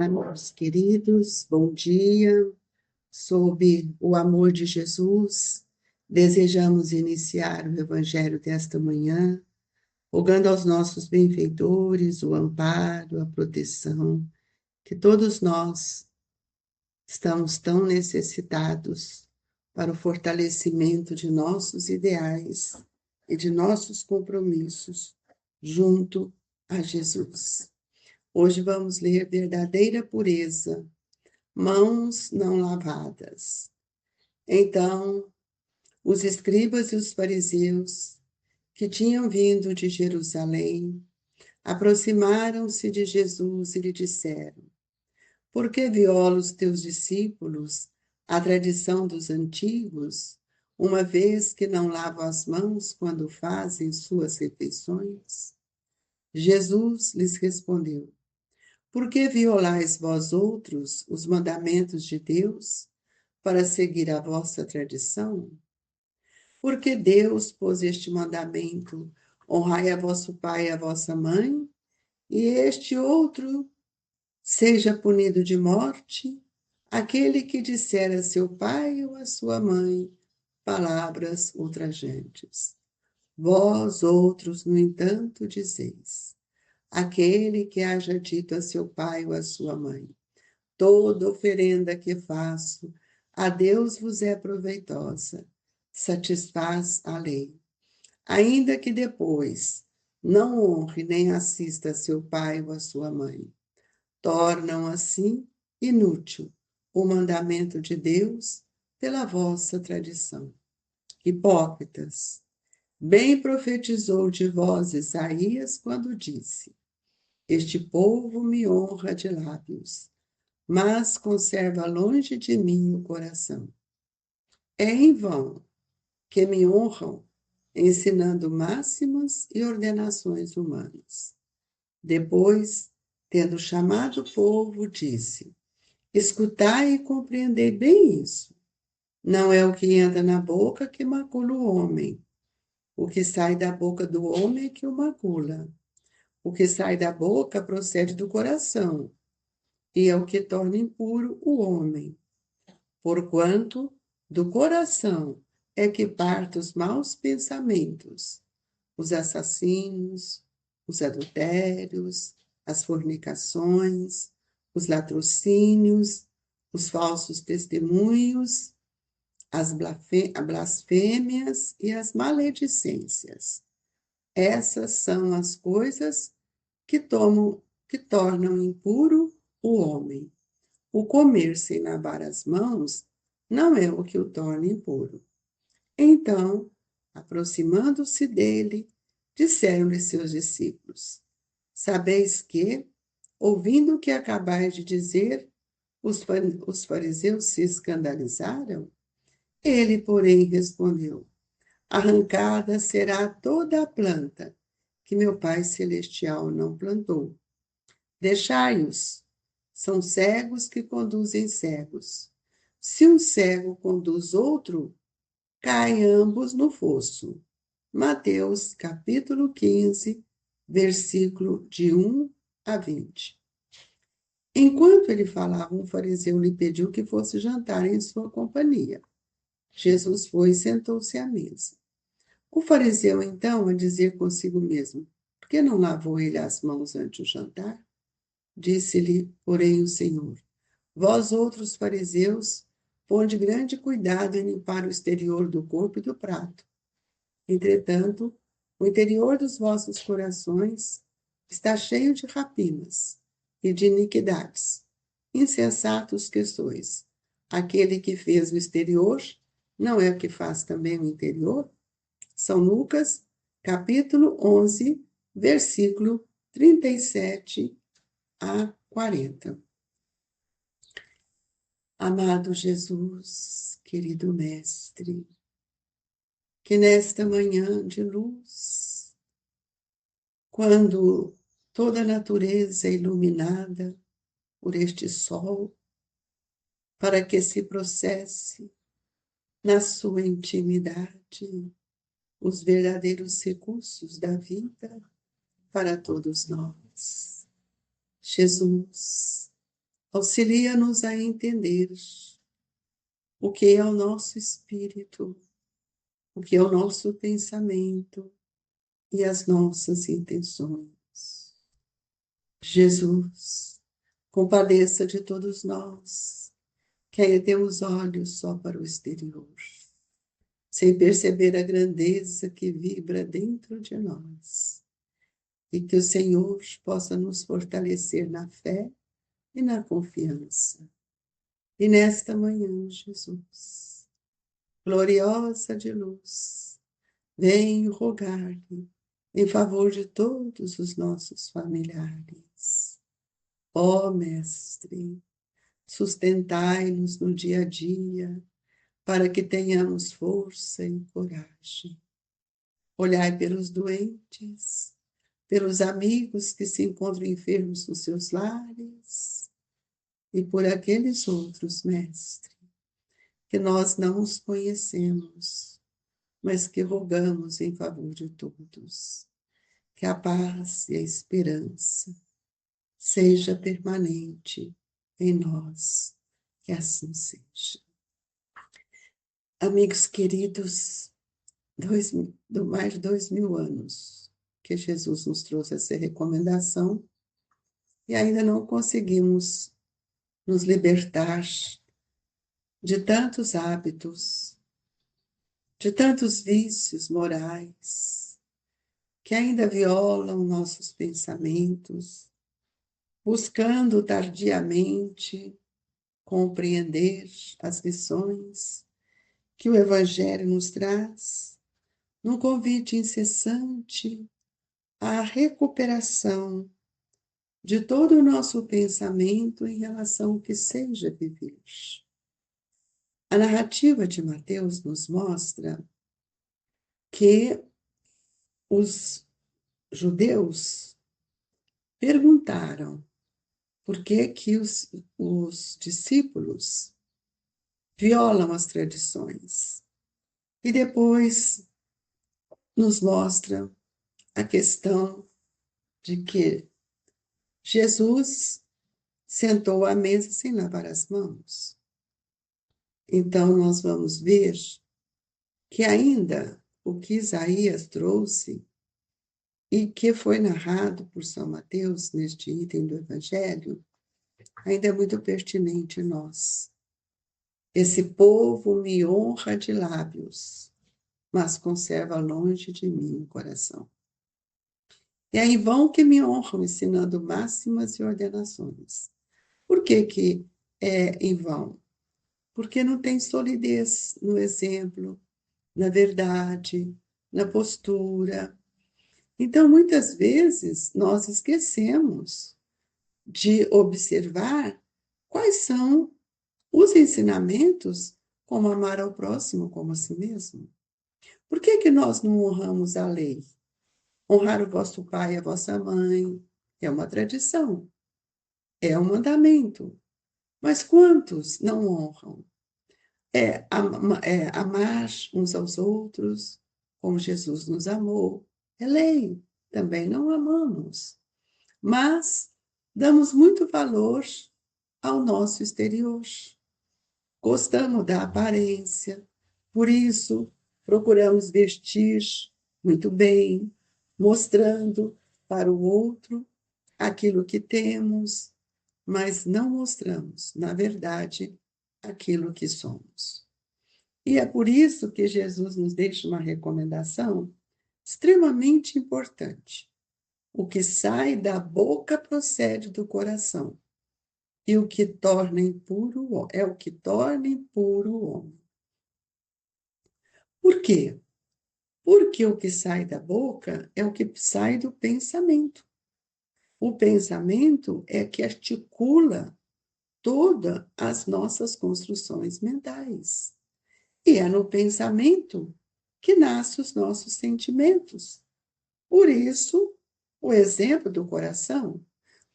Amigos queridos, bom dia. Sob o amor de Jesus, desejamos iniciar o Evangelho desta manhã, rogando aos nossos benfeitores o amparo, a proteção, que todos nós estamos tão necessitados para o fortalecimento de nossos ideais e de nossos compromissos junto a Jesus. Hoje vamos ler Verdadeira Pureza, mãos não lavadas. Então, os escribas e os fariseus, que tinham vindo de Jerusalém, aproximaram-se de Jesus e lhe disseram: Por que viola os teus discípulos a tradição dos antigos, uma vez que não lavam as mãos quando fazem suas refeições? Jesus lhes respondeu: Por que violais vós outros os mandamentos de Deus para seguir a vossa tradição? Porque Deus pôs este mandamento: honrai a vosso pai e a vossa mãe, e este outro: seja punido de morte aquele que disser a seu pai ou a sua mãe palavras ultrajantes. Vós outros, no entanto, dizeis: aquele que haja dito a seu pai ou a sua mãe: toda oferenda que faço a Deus vos é proveitosa, satisfaz a lei. Ainda que depois não honre nem assista a seu pai ou a sua mãe, tornam assim inútil o mandamento de Deus pela vossa tradição. Hipócritas, bem profetizou de vós Isaías quando disse: Este povo me honra de lábios, mas conserva longe de mim o coração. É em vão que me honram, ensinando máximas e ordenações humanas. Depois, tendo chamado o povo, disse: Escutai e compreendei bem isso. Não é o que entra na boca que macula o homem. O que sai da boca do homem é que o macula. O que sai da boca procede do coração, e é o que torna impuro o homem. Porquanto do coração é que partem os maus pensamentos, os assassinos, os adultérios, as fornicações, os latrocínios, os falsos testemunhos, as blasfêmias e as maledicências. Essas são as coisas que tornam impuro o homem. O comer sem lavar as mãos não é o que o torna impuro. Então, aproximando-se dele, disseram-lhe seus discípulos: Sabeis que, ouvindo o que acabais de dizer, os fariseus se escandalizaram? Ele, porém, respondeu: Arrancada será toda a planta que meu Pai Celestial não plantou. Deixai-os. São cegos que conduzem cegos. Se um cego conduz outro, caem ambos no fosso. Mateus, capítulo 15, versículo de 1 a 20. Enquanto ele falava, um fariseu lhe pediu que fosse jantar em sua companhia. Jesus foi e sentou-se à mesa. O fariseu, então, a dizer consigo mesmo: Por que não lavou ele as mãos antes do jantar? Disse-lhe, porém, o Senhor: Vós outros fariseus, ponde grande cuidado em limpar o exterior do corpo e do prato. Entretanto, o interior dos vossos corações está cheio de rapinas e de iniquidades. Insensatos que sois! Aquele que fez o exterior não é o que faz também o interior? São Lucas, capítulo 11, versículo 37 a 40. Amado Jesus, querido Mestre, que nesta manhã de luz, quando toda a natureza é iluminada por este sol, para que se processe na sua intimidade os verdadeiros recursos da vida para todos nós. Jesus, Auxilia-nos a entender o que é o nosso espírito, o que é o nosso pensamento e as nossas intenções. Jesus, compadeça de todos nós, que ainda temos olhos só para o exterior, sem perceber a grandeza que vibra dentro de nós. E que o Senhor possa nos fortalecer na fé e na confiança. E nesta manhã, Jesus, gloriosa de luz, venho rogar-lhe em favor de todos os nossos familiares. Ó Mestre, sustentai-nos no dia a dia, para que tenhamos força e coragem. Olhai pelos doentes, pelos amigos que se encontram enfermos nos seus lares, e por aqueles outros, Mestre, que nós não os conhecemos, mas que rogamos em favor de todos. Que a paz e a esperança seja permanente em nós, que assim seja. Amigos queridos, mais de 2000 anos que Jesus nos trouxe essa recomendação e ainda não conseguimos nos libertar de tantos hábitos, de tantos vícios morais que ainda violam nossos pensamentos, buscando tardiamente compreender as lições que o Evangelho nos traz, num convite incessante à recuperação de todo o nosso pensamento em relação ao que seja viver. A narrativa de Mateus nos mostra que os judeus perguntaram por que que os discípulos violam as tradições. E depois nos mostra a questão de que Jesus sentou à mesa sem lavar as mãos. Então, nós vamos ver que ainda o que Isaías trouxe e que foi narrado por São Mateus neste item do Evangelho, ainda é muito pertinente a nós. Esse povo me honra de lábios, mas conserva longe de mim o coração. E aí vão que me honram, ensinando máximas e ordenações. Por que que é em vão? Porque não tem solidez no exemplo, na verdade, na postura. Então, muitas vezes, nós esquecemos de observar quais são os ensinamentos, como amar ao próximo como a si mesmo. Por que que nós não honramos a lei? Honrar o vosso pai e a vossa mãe é uma tradição, é um mandamento. Mas quantos não honram? Amar uns aos outros, como Jesus nos amou, é lei, também não amamos. Mas damos muito valor ao nosso exterior. Gostamos da aparência, por isso procuramos vestir muito bem, mostrando para o outro aquilo que temos, mas não mostramos, na verdade, aquilo que somos. E é por isso que Jesus nos deixa uma recomendação extremamente importante. O que sai da boca procede do coração, e o que torna impuro é o que torna impuro o homem. Por quê? Porque o que sai da boca é o que sai do pensamento. O pensamento é que articula todas as nossas construções mentais. E é no pensamento que nascem os nossos sentimentos. Por isso, o exemplo do coração,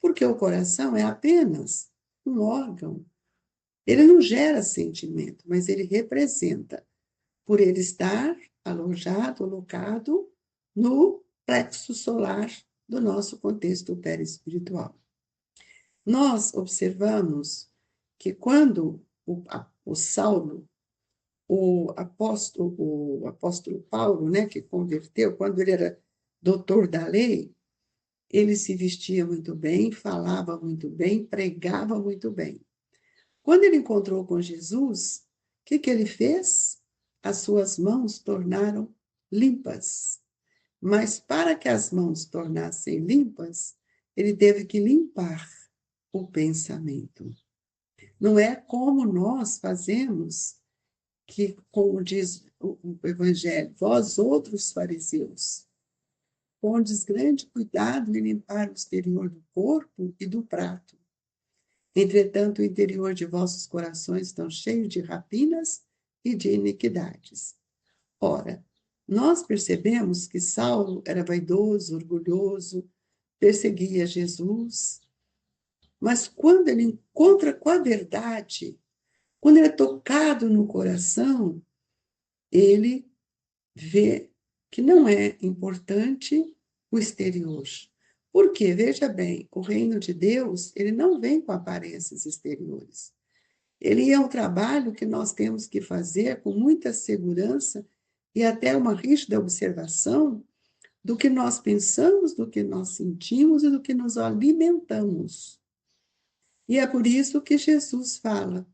porque o coração é apenas um órgão. Ele não gera sentimento, mas ele representa, por ele estar alojado, alocado no plexo solar do nosso contexto perispiritual. Nós observamos que quando o Saulo, o apóstolo Paulo, né, que converteu, quando ele era doutor da lei, ele se vestia muito bem, falava muito bem, pregava muito bem. Quando ele encontrou com Jesus, o que ele fez? As suas mãos tornaram limpas. Mas para que as mãos tornassem limpas, ele teve que limpar o pensamento. Não é como nós fazemos, que, como diz o Evangelho, vós outros fariseus, pondes grande cuidado em limpar o exterior do corpo e do prato. Entretanto, o interior de vossos corações estão cheios de rapinas e de iniquidades. Ora, nós percebemos que Saulo era vaidoso, orgulhoso, perseguia Jesus, mas quando ele encontra com a verdade, quando ele é tocado no coração, ele vê que não é importante o exterior. Porque, veja bem, o reino de Deus, ele não vem com aparências exteriores. Ele é um trabalho que nós temos que fazer com muita segurança e até uma rígida observação do que nós pensamos, do que nós sentimos e do que nos alimentamos. E é por isso que Jesus fala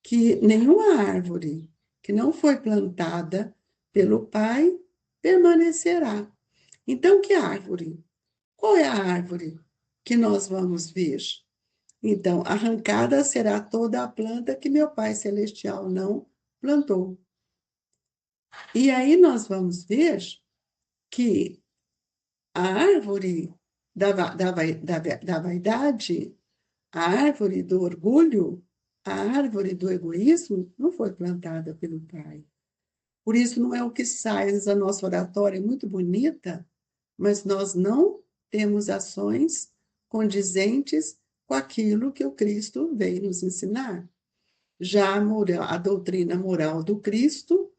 que nenhuma árvore que não foi plantada pelo Pai permanecerá. Então, que árvore? Qual é a árvore que nós vamos ver? Então, arrancada será toda a planta que meu Pai Celestial não plantou. E aí nós vamos ver que a árvore da vaidade, a árvore do orgulho, a árvore do egoísmo não foi plantada pelo Pai. Por isso não é o que sai, a nossa oratória é muito bonita, mas nós não temos ações condizentes com aquilo que o Cristo veio nos ensinar. Já a doutrina moral do Cristo,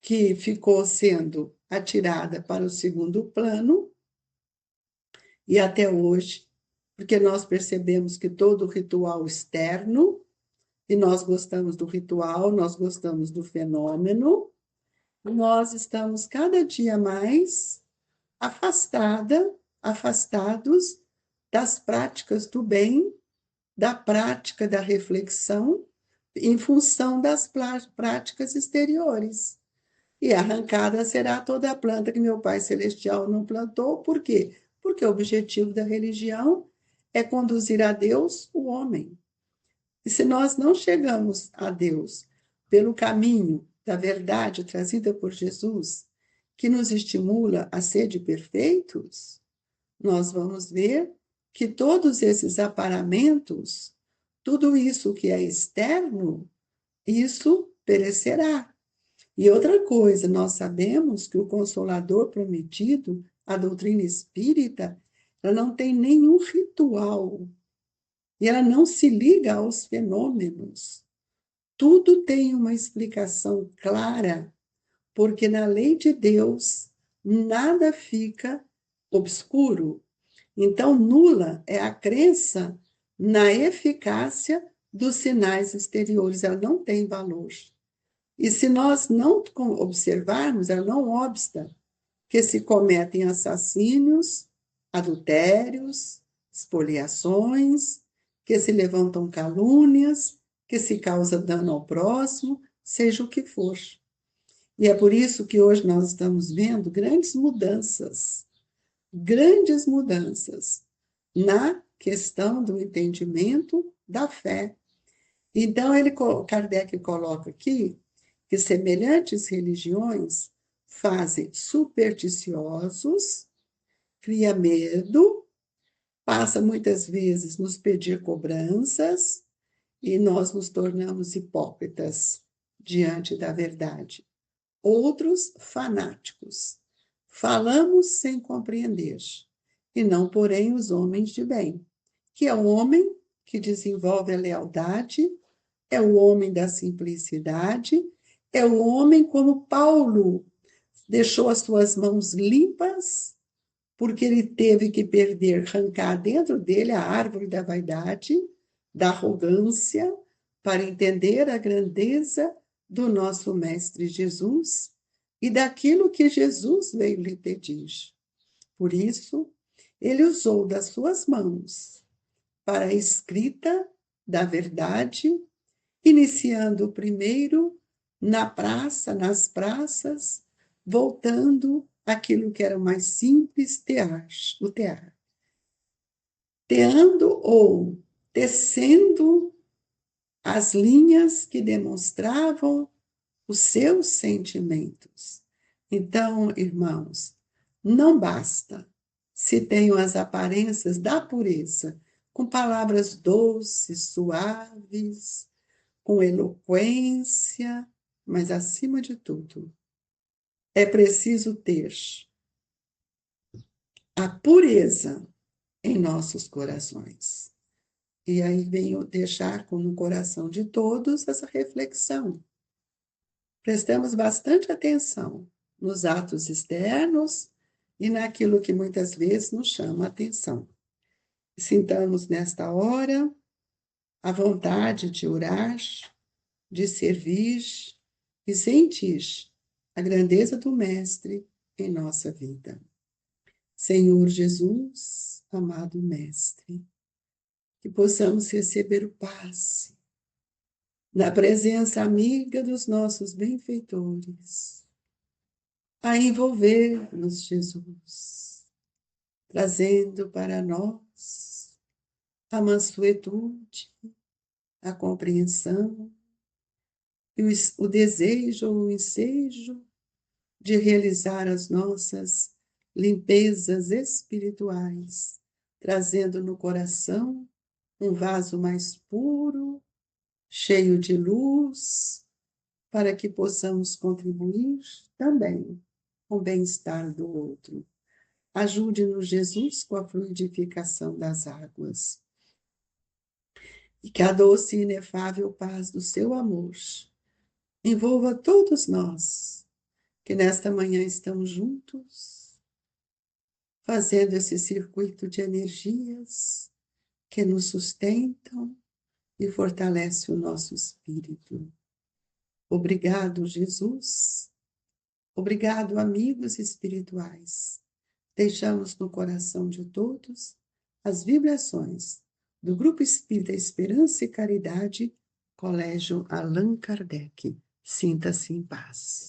que ficou sendo atirada para o segundo plano, e até hoje, porque nós percebemos que todo ritual externo, e nós gostamos do ritual, nós gostamos do fenômeno, nós estamos cada dia mais afastados das práticas do bem, da prática da reflexão, em função das práticas exteriores. E arrancada será toda a planta que meu Pai Celestial não plantou. Por quê? Porque o objetivo da religião é conduzir a Deus o homem. E se nós não chegamos a Deus pelo caminho da verdade trazida por Jesus, que nos estimula a ser de perfeitos, nós vamos ver que todos esses aparamentos, tudo isso que é externo, isso perecerá. E outra coisa, nós sabemos que o Consolador prometido, a doutrina espírita, ela não tem nenhum ritual e ela não se liga aos fenômenos. Tudo tem uma explicação clara, porque na lei de Deus nada fica obscuro. Então, nula é a crença na eficácia dos sinais exteriores, ela não tem valor. E se nós não observarmos, ela não obsta que se cometem assassínios, adultérios, espoliações, que se levantam calúnias, que se causa dano ao próximo, seja o que for. E é por isso que hoje nós estamos vendo grandes mudanças na questão do entendimento da fé. Então, Kardec coloca aqui que semelhantes religiões fazem supersticiosos, cria medo, passa muitas vezes nos pedir cobranças e nós nos tornamos hipócritas diante da verdade. Outros fanáticos. Falamos sem compreender, e não, porém, os homens de bem, que é o homem que desenvolve a lealdade, é o homem da simplicidade, é o homem como Paulo deixou as suas mãos limpas, porque ele teve que arrancar dentro dele a árvore da vaidade, da arrogância, para entender a grandeza do nosso Mestre Jesus e daquilo que Jesus veio lhe pedir. Por isso, ele usou das suas mãos para a escrita da verdade, iniciando primeiro nas praças, voltando àquilo que era mais simples, o tear. Teando ou tecendo as linhas que demonstravam os seus sentimentos. Então, irmãos, não basta se tenham as aparências da pureza, com palavras doces, suaves, com eloquência, mas, acima de tudo, é preciso ter a pureza em nossos corações. E aí venho deixar no coração de todos essa reflexão. Prestamos bastante atenção nos atos externos e naquilo que muitas vezes nos chama a atenção. Sintamos nesta hora a vontade de orar, de servir e sentir a grandeza do Mestre em nossa vida. Senhor Jesus, amado Mestre, que possamos receber o passe na presença amiga dos nossos benfeitores, a envolver-nos, Jesus, trazendo para nós a mansuetude, a compreensão e o desejo ou o ensejo de realizar as nossas limpezas espirituais, trazendo no coração um vaso mais puro, cheio de luz, para que possamos contribuir também com o bem-estar do outro. Ajude-nos, Jesus, com a fluidificação das águas. E que a doce e inefável paz do seu amor envolva todos nós, que nesta manhã estamos juntos, fazendo esse circuito de energias que nos sustentam e fortalecem o nosso espírito. Obrigado, Jesus. Obrigado, amigos espirituais. Deixamos no coração de todos as vibrações do Grupo Espírita Esperança e Caridade, Colégio Allan Kardec. Sinta-se em paz.